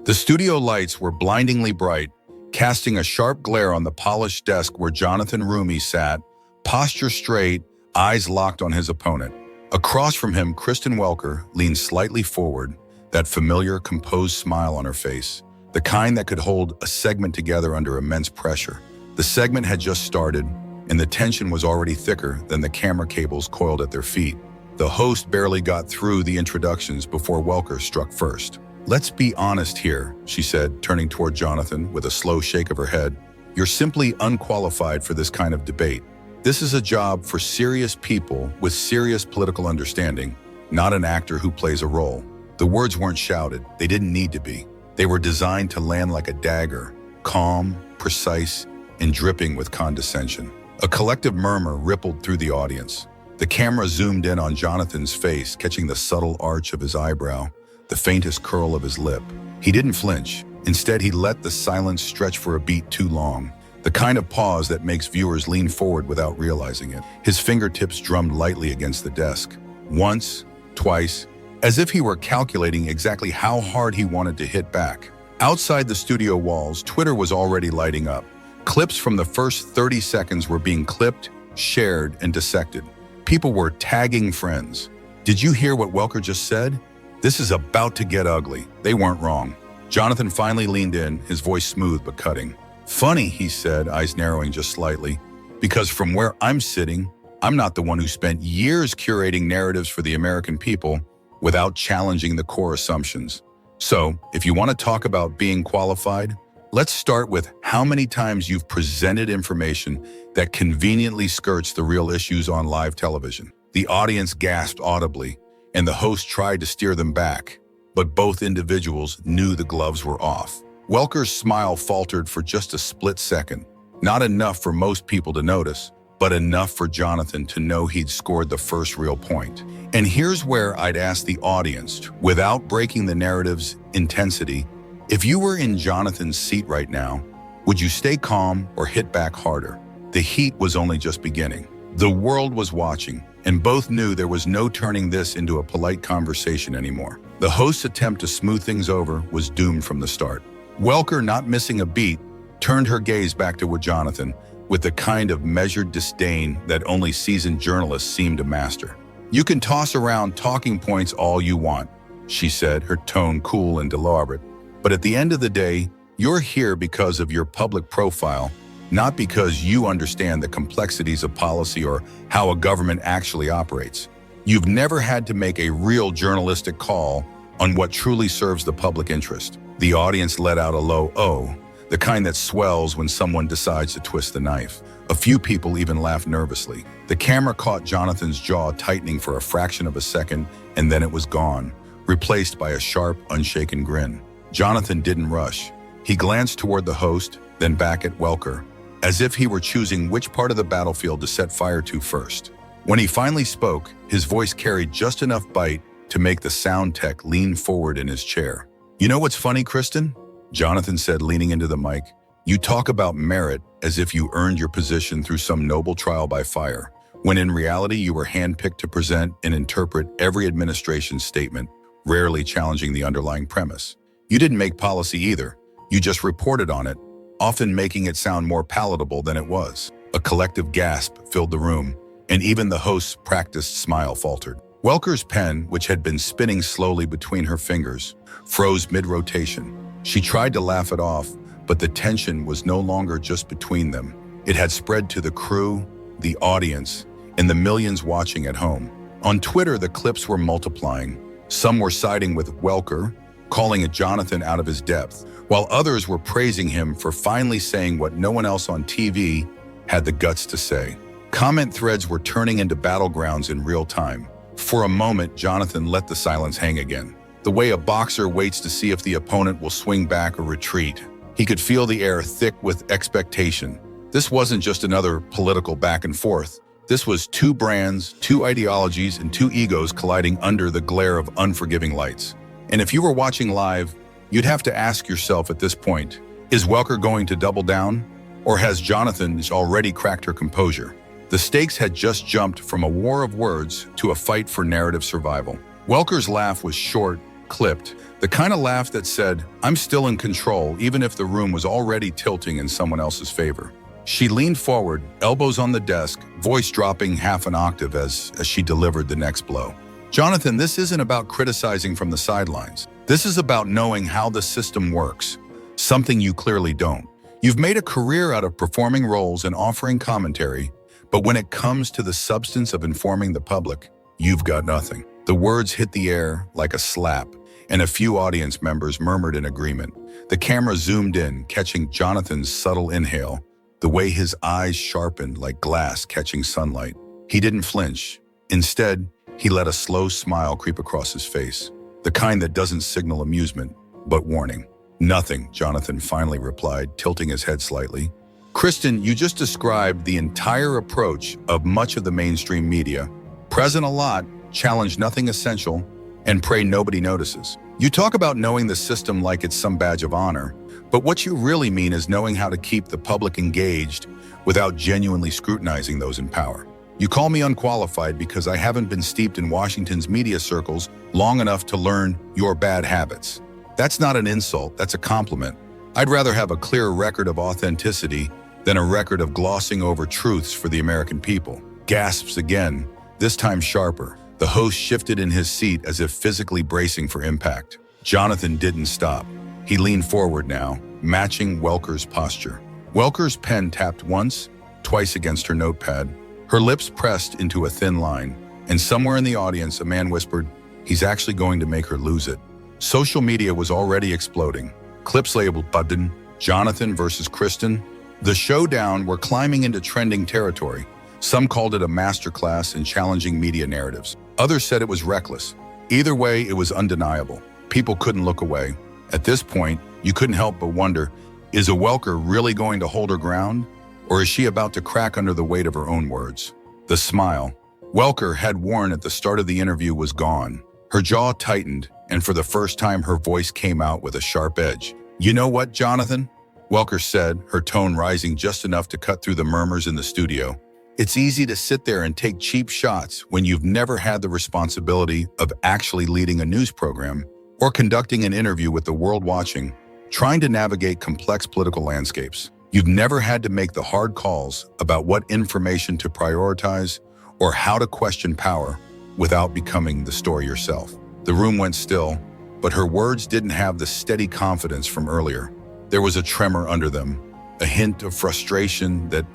The studio lights were blindingly bright, casting a sharp glare on the polished desk where Jonathan Roumie sat, posture straight, eyes locked on his opponent. Across from him, Kristen Welker leaned slightly forward, that familiar, composed smile on her face, the kind that could hold a segment together under immense pressure. The segment had just started, and the tension was already thicker than the camera cables coiled at their feet. The host barely got through the introductions before Welker struck first. "Let's be honest here," she said, turning toward Jonathan with a slow shake of her head. "You're simply unqualified for this kind of debate. This is a job for serious people with serious political understanding, not an actor who plays a role." The words weren't shouted. They didn't need to be. They were designed to land like a dagger, calm, precise, and dripping with condescension. A collective murmur rippled through the audience. The camera zoomed in on Jonathan's face, catching the subtle arch of his eyebrow, the faintest curl of his lip. He didn't flinch. Instead, he let the silence stretch for a beat too long, the kind of pause that makes viewers lean forward without realizing it. His fingertips drummed lightly against the desk. Once, twice, as if he were calculating exactly how hard he wanted to hit back. Outside the studio walls, Twitter was already lighting up. Clips from the first 30 seconds were being clipped, shared, and dissected. People were tagging friends. "Did you hear what Welker just said? This is about to get ugly." They weren't wrong. Jonathan finally leaned in, his voice smooth but cutting. "Funny," he said, eyes narrowing just slightly, "because from where I'm sitting, I'm not the one who spent years curating narratives for the American people without challenging the core assumptions. So, if you want to talk about being qualified, let's start with how many times you've presented information that conveniently skirts the real issues on live television." The audience gasped audibly, and the host tried to steer them back, but both individuals knew the gloves were off. Welker's smile faltered for just a split second, not enough for most people to notice, but enough for Jonathan to know he'd scored the first real point. And here's where I'd ask the audience, without breaking the narrative's intensity, if you were in Jonathan's seat right now, would you stay calm or hit back harder? The heat was only just beginning. The world was watching, and both knew there was no turning this into a polite conversation anymore. The host's attempt to smooth things over was doomed from the start. Welker, not missing a beat, turned her gaze back toward Jonathan with the kind of measured disdain that only seasoned journalists seem to master. "You can toss around talking points all you want," she said, her tone cool and deliberate. "But at the end of the day, you're here because of your public profile, not because you understand the complexities of policy or how a government actually operates. You've never had to make a real journalistic call on what truly serves the public interest." The audience let out a low "oh," the kind that swells when someone decides to twist the knife. A few people even laughed nervously. The camera caught Jonathan's jaw tightening for a fraction of a second, and then it was gone, replaced by a sharp, unshaken grin. Jonathan didn't rush. He glanced toward the host, then back at Welker, as if he were choosing which part of the battlefield to set fire to first. When he finally spoke, his voice carried just enough bite to make the sound tech lean forward in his chair. "You know what's funny, Kristen?" Jonathan said, leaning into the mic. "You talk about merit as if you earned your position through some noble trial by fire, when in reality you were handpicked to present and interpret every administration's statement, rarely challenging the underlying premise. You didn't make policy either. You just reported on it, often making it sound more palatable than it was." A collective gasp filled the room, and even the host's practiced smile faltered. Welker's pen, which had been spinning slowly between her fingers, froze mid-rotation. She tried to laugh it off, but the tension was no longer just between them. It had spread to the crew, the audience, and the millions watching at home. On Twitter, the clips were multiplying. Some were siding with Welker, calling it Jonathan out of his depth, while others were praising him for finally saying what no one else on TV had the guts to say. Comment threads were turning into battlegrounds in real time. For a moment, Jonathan let the silence hang again. The way a boxer waits to see if the opponent will swing back or retreat. He could feel the air thick with expectation. This wasn't just another political back and forth. This was two brands, two ideologies, and two egos colliding under the glare of unforgiving lights. And if you were watching live, you'd have to ask yourself at this point, is Welker going to double down? Or has Jonathan already cracked her composure? The stakes had just jumped from a war of words to a fight for narrative survival. Welker's laugh was short, clipped, the kind of laugh that said, "I'm still in control," even if the room was already tilting in someone else's favor. She leaned forward, elbows on the desk, voice dropping half an octave as she delivered the next blow. "Jonathan, this isn't about criticizing from the sidelines. This is about knowing how the system works, something you clearly don't. You've made a career out of performing roles and offering commentary, but when it comes to the substance of informing the public, you've got nothing." The words hit the air like a slap, and a few audience members murmured in agreement. The camera zoomed in, catching Jonathan's subtle inhale, the way his eyes sharpened like glass catching sunlight. He didn't flinch. Instead, he let a slow smile creep across his face, the kind that doesn't signal amusement, but warning. "Nothing," Jonathan finally replied, tilting his head slightly. "Kristen, you just described the entire approach of much of the mainstream media. Present a lot, challenge nothing essential, and pray nobody notices. You talk about knowing the system like it's some badge of honor, but what you really mean is knowing how to keep the public engaged without genuinely scrutinizing those in power. You call me unqualified because I haven't been steeped in Washington's media circles long enough to learn your bad habits. That's not an insult, that's a compliment. I'd rather have a clear record of authenticity than a record of glossing over truths for the American people." Gasps again, this time sharper. The host shifted in his seat as if physically bracing for impact. Jonathan didn't stop. He leaned forward now, matching Welker's posture. Welker's pen tapped once, twice against her notepad. Her lips pressed into a thin line, and somewhere in the audience, a man whispered, "He's actually going to make her lose it." Social media was already exploding. Clips labeled Budden, Jonathan versus Kristen. The Showdown were climbing into trending territory. Some called it a masterclass in challenging media narratives. Others said it was reckless. Either way, it was undeniable. People couldn't look away. At this point, you couldn't help but wonder, is a Welker really going to hold her ground? Or is she about to crack under the weight of her own words? The smile Welker had worn at the start of the interview was gone. Her jaw tightened, and for the first time her voice came out with a sharp edge. "You know what, Jonathan?" Welker said, her tone rising just enough to cut through the murmurs in the studio. "It's easy to sit there and take cheap shots when you've never had the responsibility of actually leading a news program or conducting an interview with the world watching, trying to navigate complex political landscapes. You've never had to make the hard calls about what information to prioritize or how to question power without becoming the story yourself." The room went still, but her words didn't have the steady confidence from earlier. There was a tremor under them, a hint of frustration that,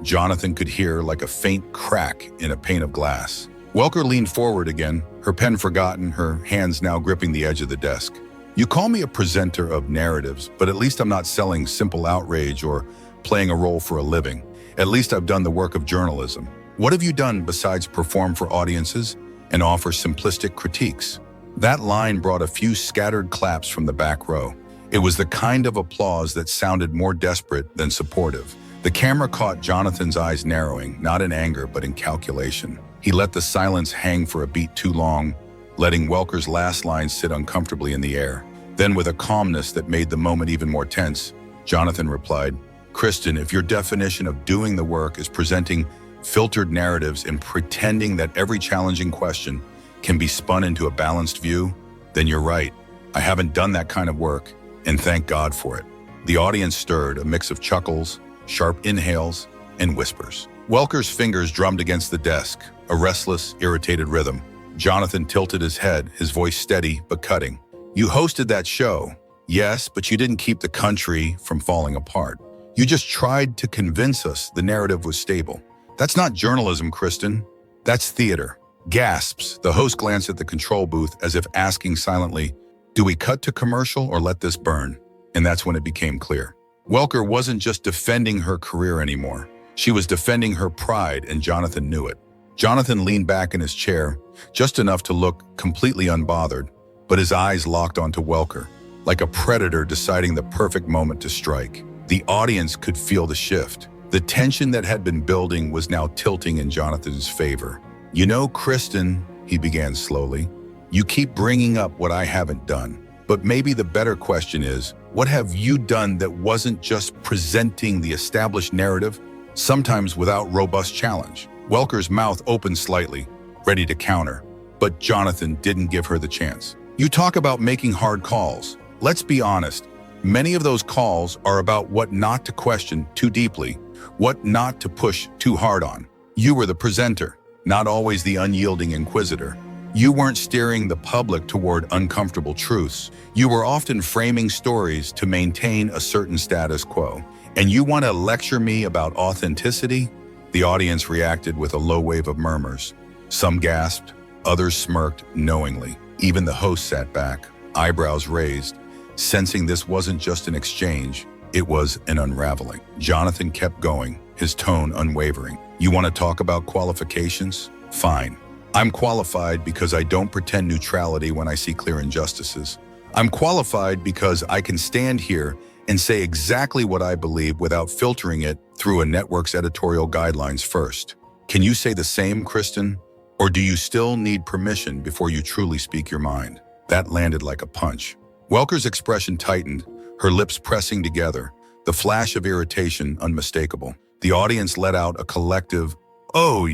Jonathan could hear like a faint crack in a pane of glass. Welker leaned forward again, her pen forgotten, her hands now gripping the edge of the desk. "You call me a presenter of narratives, but at least I'm not selling simple outrage or playing a role for a living. At least I've done the work of journalism. What have you done besides perform for audiences and offer simplistic critiques?" That line brought a few scattered claps from the back row. It was the kind of applause that sounded more desperate than supportive. The camera caught Jonathan's eyes narrowing, not in anger, but in calculation. He let the silence hang for a beat too long, letting Welker's last line sit uncomfortably in the air. Then, with a calmness that made the moment even more tense, Jonathan replied, "Kristen, if your definition of doing the work is presenting filtered narratives and pretending that every challenging question can be spun into a balanced view, then you're right. I haven't done that kind of work, and thank God for it." The audience stirred, a mix of chuckles, sharp inhales, and whispers. Welker's fingers drummed against the desk, a restless, irritated rhythm. Jonathan tilted his head, his voice steady but cutting. "You hosted that show, yes, but you didn't keep the country from falling apart. You just tried to convince us the narrative was stable. That's not journalism, Kristen. That's theater." Gasps. The host glanced at the control booth as if asking silently, "Do we cut to commercial or let this burn?" And that's when it became clear. Welker wasn't just defending her career anymore. She was defending her pride, and Jonathan knew it. Jonathan leaned back in his chair, just enough to look completely unbothered, but his eyes locked onto Welker, like a predator deciding the perfect moment to strike. The audience could feel the shift. The tension that had been building was now tilting in Jonathan's favor. "You know, Kristen," he began slowly, "you keep bringing up what I haven't done. But maybe the better question is, what have you done that wasn't just presenting the established narrative, sometimes without robust challenge?" Welker's mouth opened slightly, ready to counter, but Jonathan didn't give her the chance. You talk about making hard calls. Let's be honest. Many of those calls are about what not to question too deeply, what not to push too hard on. You were the presenter, not always the unyielding inquisitor. You weren't steering the public toward uncomfortable truths. You were often framing stories to maintain a certain status quo. And you want to lecture me about authenticity? The audience reacted with a low wave of murmurs. Some gasped, others smirked knowingly. Even the host sat back, eyebrows raised, sensing this wasn't just an exchange, it was an unraveling. Jonathan kept going, his tone unwavering. You want to talk about qualifications? Fine. I'm qualified because I don't pretend neutrality when I see clear injustices. I'm qualified because I can stand here and say exactly what I believe without filtering it through a network's editorial guidelines first. Can you say the same, Kristen? Or do you still need permission before you truly speak your mind? That landed like a punch. Welker's expression tightened, her lips pressing together, the flash of irritation unmistakable. The audience let out a collective, "Oh,"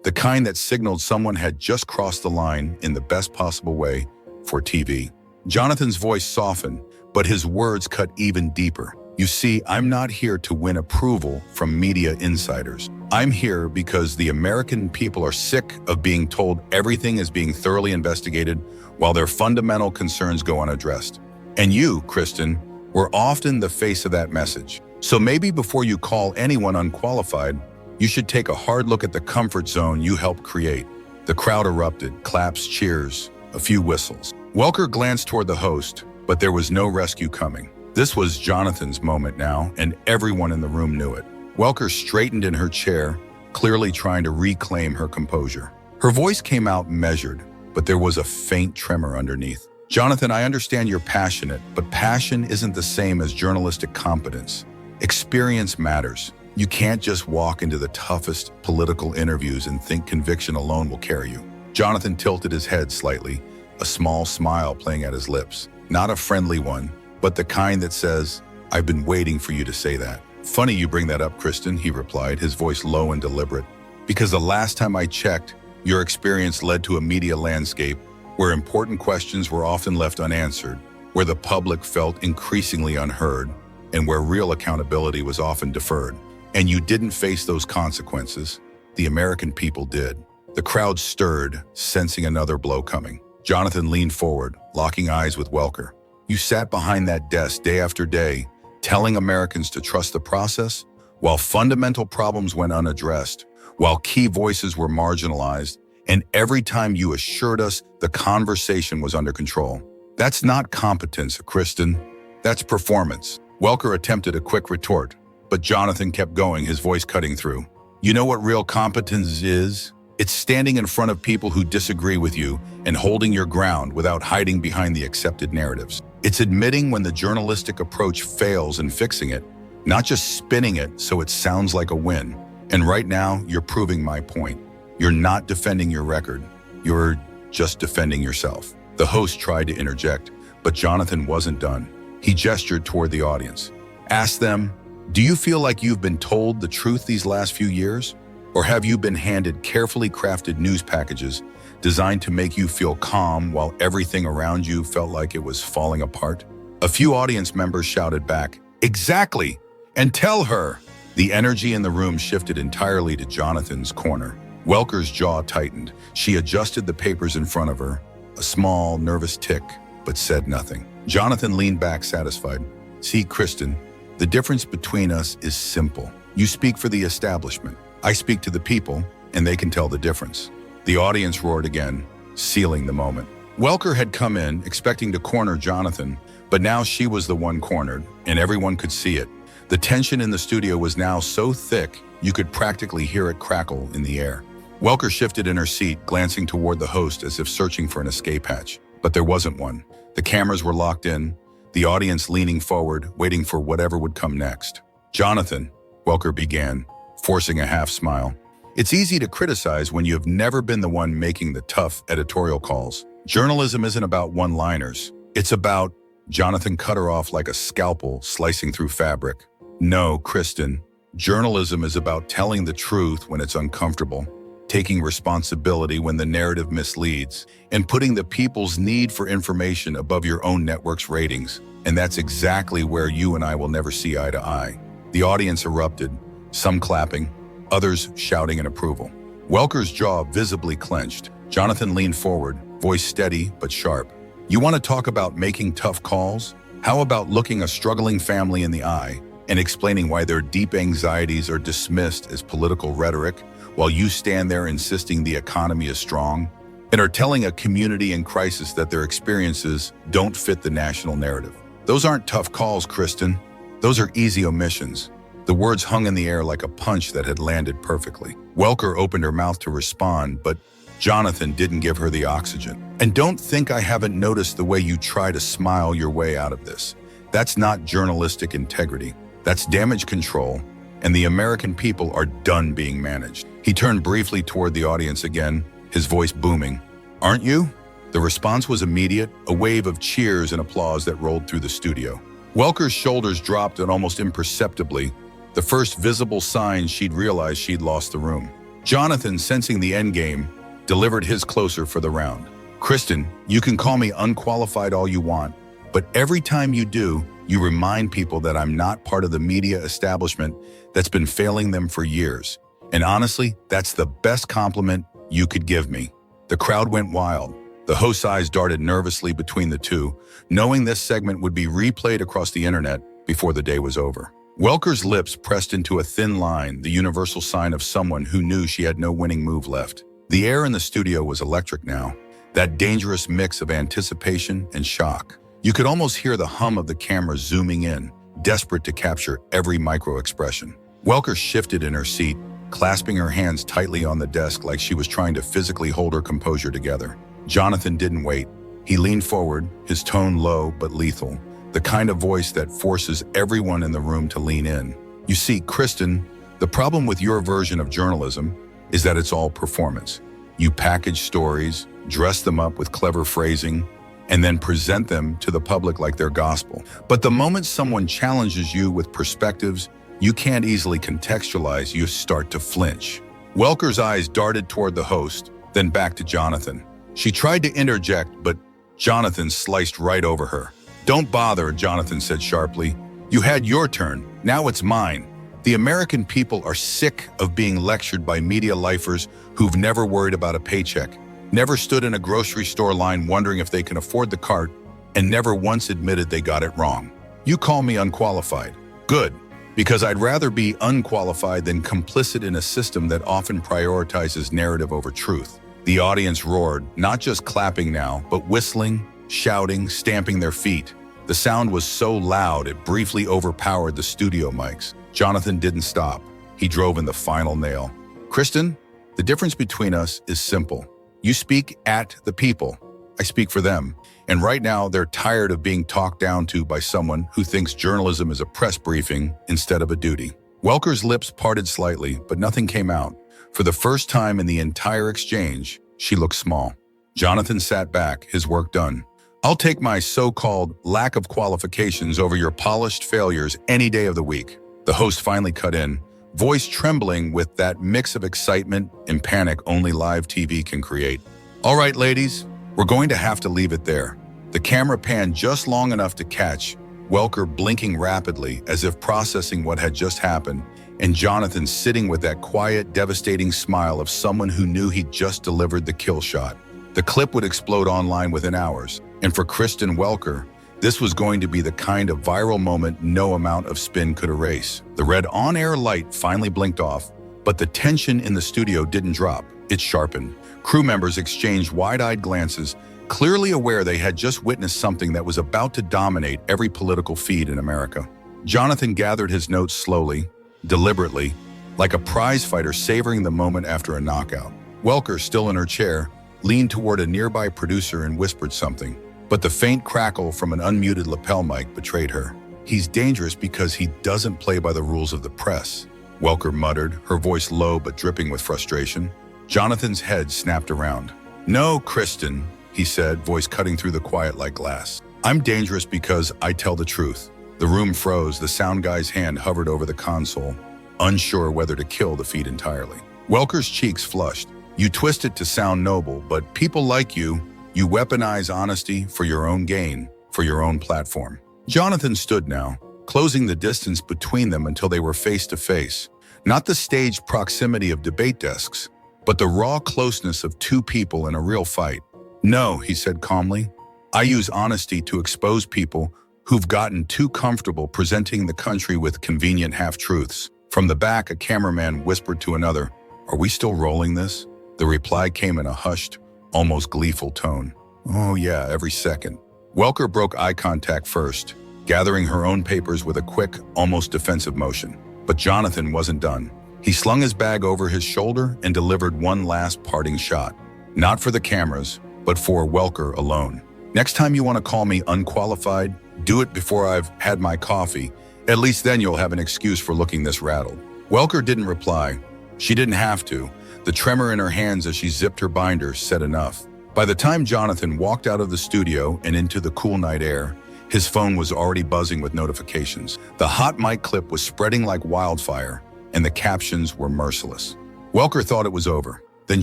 the kind that signaled someone had just crossed the line in the best possible way for TV. Jonathan's voice softened, but his words cut even deeper. You see, I'm not here to win approval from media insiders. I'm here because the American people are sick of being told everything is being thoroughly investigated while their fundamental concerns go unaddressed. And you, Kristen, were often the face of that message. So maybe before you call anyone unqualified, you should take a hard look at the comfort zone you helped create. The crowd erupted, claps, cheers, a few whistles. Welker glanced toward the host, but there was no rescue coming. This was Jonathan's moment now, and everyone in the room knew it. Welker straightened in her chair, clearly trying to reclaim her composure. Her voice came out measured, but there was a faint tremor underneath. Jonathan, I understand you're passionate, but passion isn't the same as journalistic competence. Experience matters. You can't just walk into the toughest political interviews and think conviction alone will carry you. Jonathan tilted his head slightly, a small smile playing at his lips. Not a friendly one, but the kind that says, I've been waiting for you to say that. Funny you bring that up, Kristen, he replied, his voice low and deliberate. Because the last time I checked, your experience led to a media landscape where important questions were often left unanswered, where the public felt increasingly unheard, and where real accountability was often deferred. And you didn't face those consequences. The American people did. The crowd stirred, sensing another blow coming. Jonathan leaned forward, locking eyes with Welker. You sat behind that desk day after day, telling Americans to trust the process, while fundamental problems went unaddressed, while key voices were marginalized, and every time you assured us the conversation was under control. That's not competence, Kristen. That's performance. Welker attempted a quick retort, but Jonathan kept going, his voice cutting through. You know what real competence is? It's standing in front of people who disagree with you and holding your ground without hiding behind the accepted narratives. It's admitting when the journalistic approach fails and fixing it, not just spinning it so it sounds like a win. And right now, you're proving my point. You're not defending your record. You're just defending yourself. The host tried to interject, but Jonathan wasn't done. He gestured toward the audience. Ask them, do you feel like you've been told the truth these last few years? Or have you been handed carefully crafted news packages designed to make you feel calm while everything around you felt like it was falling apart? A few audience members shouted back, exactly, and tell her. The energy in the room shifted entirely to Jonathan's corner. Welker's jaw tightened. She adjusted the papers in front of her, a small, nervous tick, but said nothing. Jonathan leaned back, satisfied. See, Kristen, the difference between us is simple. You speak for the establishment. I speak to the people, and they can tell the difference. The audience roared again, sealing the moment. Welker had come in, expecting to corner Jonathan, but now she was the one cornered, and everyone could see it. The tension in the studio was now so thick, you could practically hear it crackle in the air. Welker shifted in her seat, glancing toward the host as if searching for an escape hatch. But there wasn't one. The cameras were locked in, the audience leaning forward, waiting for whatever would come next. Jonathan, Welker began, forcing a half smile. It's easy to criticize when you have never been the one making the tough editorial calls. Journalism isn't about one-liners. It's about, Jonathan cut her off like a scalpel slicing through fabric. No, Kristen, journalism is about telling the truth when it's uncomfortable, taking responsibility when the narrative misleads, and putting the people's need for information above your own network's ratings. And that's exactly where you and I will never see eye to eye. The audience erupted, some clapping, others shouting in approval. Welker's jaw visibly clenched. Jonathan leaned forward, voice steady but sharp. You want to talk about making tough calls? How about looking a struggling family in the eye and explaining why their deep anxieties are dismissed as political rhetoric, while you stand there insisting the economy is strong, and are telling a community in crisis that their experiences don't fit the national narrative? Those aren't tough calls, Kristen. Those are easy omissions. The words hung in the air like a punch that had landed perfectly. Welker opened her mouth to respond, but Jonathan didn't give her the oxygen. And don't think I haven't noticed the way you try to smile your way out of this. That's not journalistic integrity. That's damage control, and the American people are done being managed. He turned briefly toward the audience again, his voice booming. Aren't you? The response was immediate, a wave of cheers and applause that rolled through the studio. Welker's shoulders dropped, and almost imperceptibly, the first visible sign she'd realized she'd lost the room. Jonathan, sensing the endgame, delivered his closer for the round. Kristen, you can call me unqualified all you want, but every time you do, you remind people that I'm not part of the media establishment that's been failing them for years. And honestly, that's the best compliment you could give me. The crowd went wild. The host's eyes darted nervously between the two, knowing this segment would be replayed across the internet before the day was over. Welker's lips pressed into a thin line, the universal sign of someone who knew she had no winning move left. The air in the studio was electric now, that dangerous mix of anticipation and shock. You could almost hear the hum of the camera zooming in, desperate to capture every micro-expression. Welker shifted in her seat, clasping her hands tightly on the desk like she was trying to physically hold her composure together. Jonathan didn't wait. He leaned forward, his tone low but lethal, the kind of voice that forces everyone in the room to lean in. You see, Kristen, the problem with your version of journalism is that it's all performance. You package stories, dress them up with clever phrasing, and then present them to the public like they're gospel. But the moment someone challenges you with perspectives you can't easily contextualize, you start to flinch. Welker's eyes darted toward the host, then back to Jonathan. She tried to interject, but Jonathan sliced right over her. Don't bother, Jonathan said sharply. You had your turn, now it's mine. The American people are sick of being lectured by media lifers who've never worried about a paycheck, never stood in a grocery store line wondering if they can afford the cart, and never once admitted they got it wrong. You call me unqualified. Good, because I'd rather be unqualified than complicit in a system that often prioritizes narrative over truth. The audience roared, not just clapping now, but whistling, shouting, stamping their feet. The sound was so loud it briefly overpowered the studio mics. Jonathan didn't stop. He drove in the final nail. Kristen, the difference between us is simple. You speak at the people. I speak for them. And right now, they're tired of being talked down to by someone who thinks journalism is a press briefing instead of a duty. Welker's lips parted slightly, but nothing came out. For the first time in the entire exchange, she looked small. Jonathan sat back, his work done. I'll take my so-called lack of qualifications over your polished failures any day of the week. The host finally cut in, voice trembling with that mix of excitement and panic only live TV can create. All right, ladies, we're going to have to leave it there. The camera panned just long enough to catch Welker blinking rapidly as if processing what had just happened, and Jonathan sitting with that quiet, devastating smile of someone who knew he'd just delivered the kill shot. The clip would explode online within hours, and for Kristen Welker, this was going to be the kind of viral moment no amount of spin could erase. The red on-air light finally blinked off, but the tension in the studio didn't drop. It sharpened. Crew members exchanged wide-eyed glances, clearly aware they had just witnessed something that was about to dominate every political feed in America. Jonathan gathered his notes slowly, deliberately, like a prize fighter savoring the moment after a knockout. Welker, still in her chair, leaned toward a nearby producer and whispered something, but the faint crackle from an unmuted lapel mic betrayed her. He's dangerous because he doesn't play by the rules of the press, Welker muttered, her voice low but dripping with frustration. Jonathan's head snapped around. No, Kristen, he said, voice cutting through the quiet like glass. I'm dangerous because I tell the truth. The room froze, the sound guy's hand hovered over the console, unsure whether to kill the feed entirely. Welker's cheeks flushed. You twist it to sound noble, but people like you weaponize honesty for your own gain, for your own platform. Jonathan stood now, closing the distance between them until they were face to face. Not the staged proximity of debate desks, but the raw closeness of two people in a real fight. No, he said calmly. I use honesty to expose people who've gotten too comfortable presenting the country with convenient half-truths. From the back, a cameraman whispered to another, "Are we still rolling this?" The reply came in a hushed, almost gleeful tone. "Oh yeah, every second." Welker broke eye contact first, gathering her own papers with a quick, almost defensive motion. But Jonathan wasn't done. He slung his bag over his shoulder and delivered one last parting shot. Not for the cameras, but for Welker alone. "Next time you want to call me unqualified, do it before I've had my coffee. At least then you'll have an excuse for looking this rattled." Welker didn't reply. She didn't have to. The tremor in her hands as she zipped her binder said enough. By the time Jonathan walked out of the studio and into the cool night air, his phone was already buzzing with notifications. The hot mic clip was spreading like wildfire, and the captions were merciless. Welker thought it was over. Then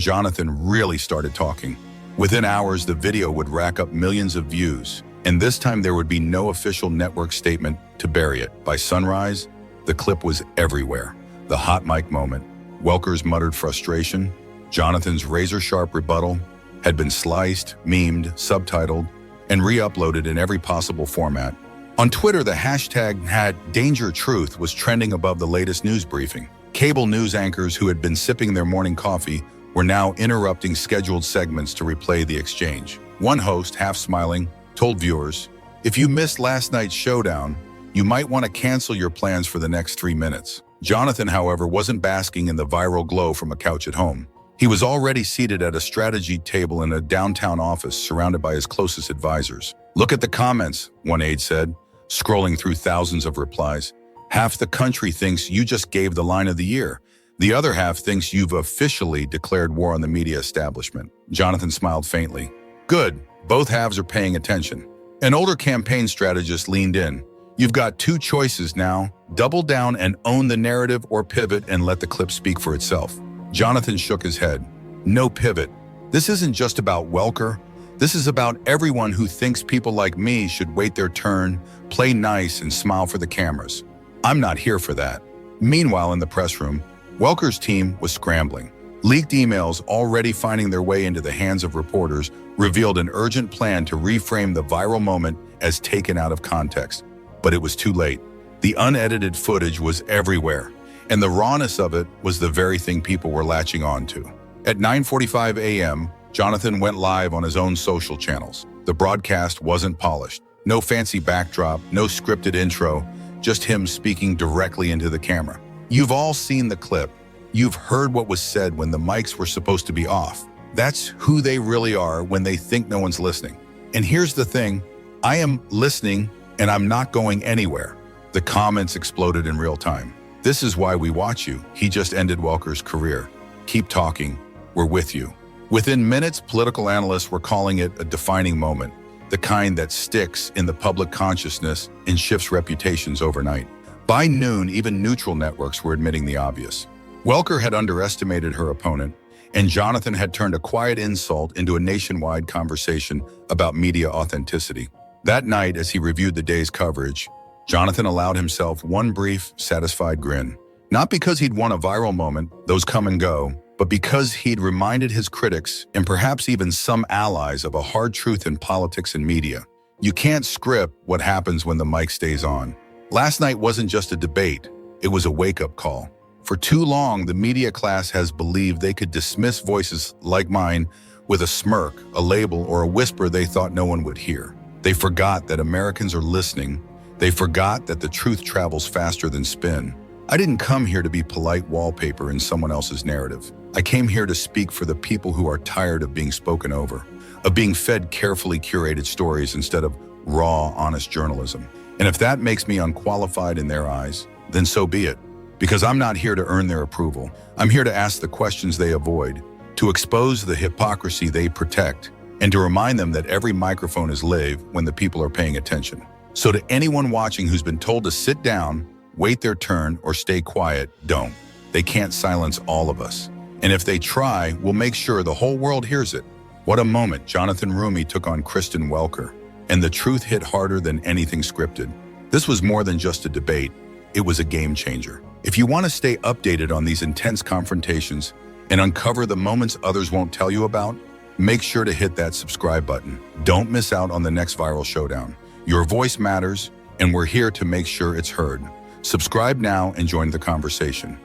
Jonathan really started talking. Within hours, the video would rack up millions of views, and this time there would be no official network statement to bury it. By sunrise, the clip was everywhere. The hot mic moment, Welker's muttered frustration, Jonathan's razor-sharp rebuttal, had been sliced, memed, subtitled, and re-uploaded in every possible format. On Twitter, the hashtag #DangerTruth was trending above the latest news briefing. Cable news anchors who had been sipping their morning coffee were now interrupting scheduled segments to replay the exchange. One host, half smiling, told viewers, "If you missed last night's Showdown, you might want to cancel your plans for the next 3 minutes." Jonathan, however, wasn't basking in the viral glow from a couch at home. He was already seated at a strategy table in a downtown office surrounded by his closest advisors. "Look at the comments," one aide said, scrolling through thousands of replies. "Half the country thinks you just gave the line of the year. The other half thinks you've officially declared war on the media establishment." Jonathan smiled faintly. "Good, both halves are paying attention." An older campaign strategist leaned in. "You've got two choices now. Double down and own the narrative, or pivot and let the clip speak for itself." Jonathan shook his head. "No pivot. This isn't just about Welker. This is about everyone who thinks people like me should wait their turn, play nice, and smile for the cameras. I'm not here for that." Meanwhile, in the press room, Welker's team was scrambling. Leaked emails already finding their way into the hands of reporters revealed an urgent plan to reframe the viral moment as taken out of context. But it was too late. The unedited footage was everywhere, and the rawness of it was the very thing people were latching on to. At 9:45 a.m., Jonathan went live on his own social channels. The broadcast wasn't polished. No fancy backdrop, no scripted intro, just him speaking directly into the camera. You've all seen the clip. You've heard what was said when the mics were supposed to be off. That's who they really are when they think no one's listening. And here's the thing, I am listening and I'm not going anywhere. The comments exploded in real time. "This is why we watch you. He just ended Welker's career. Keep talking. We're with you." Within minutes, political analysts were calling it a defining moment, the kind that sticks in the public consciousness and shifts reputations overnight. By noon, even neutral networks were admitting the obvious. Welker had underestimated her opponent, and Jonathan had turned a quiet insult into a nationwide conversation about media authenticity. That night, as he reviewed the day's coverage, Jonathan allowed himself one brief, satisfied grin. Not because he'd won a viral moment, those come and go, but because he'd reminded his critics, and perhaps even some allies, of a hard truth in politics and media. You can't script what happens when the mic stays on. Last night wasn't just a debate, it was a wake-up call. For too long, the media class has believed they could dismiss voices like mine with a smirk, a label, or a whisper they thought no one would hear. They forgot that Americans are listening. They forgot that the truth travels faster than spin. I didn't come here to be polite wallpaper in someone else's narrative. I came here to speak for the people who are tired of being spoken over, of being fed carefully curated stories instead of raw, honest journalism. And if that makes me unqualified in their eyes, then so be it. Because I'm not here to earn their approval. I'm here to ask the questions they avoid, to expose the hypocrisy they protect, and to remind them that every microphone is live when the people are paying attention. So to anyone watching who's been told to sit down, wait their turn, or stay quiet, don't. They can't silence all of us. And if they try, we'll make sure the whole world hears it. What a moment Jonathan Roumie took on Kristen Welker. And the truth hit harder than anything scripted. This was more than just a debate. It was a game changer. If you want to stay updated on these intense confrontations and uncover the moments others won't tell you about, make sure to hit that subscribe button. Don't miss out on the next viral showdown. Your voice matters, and we're here to make sure it's heard. Subscribe now and join the conversation.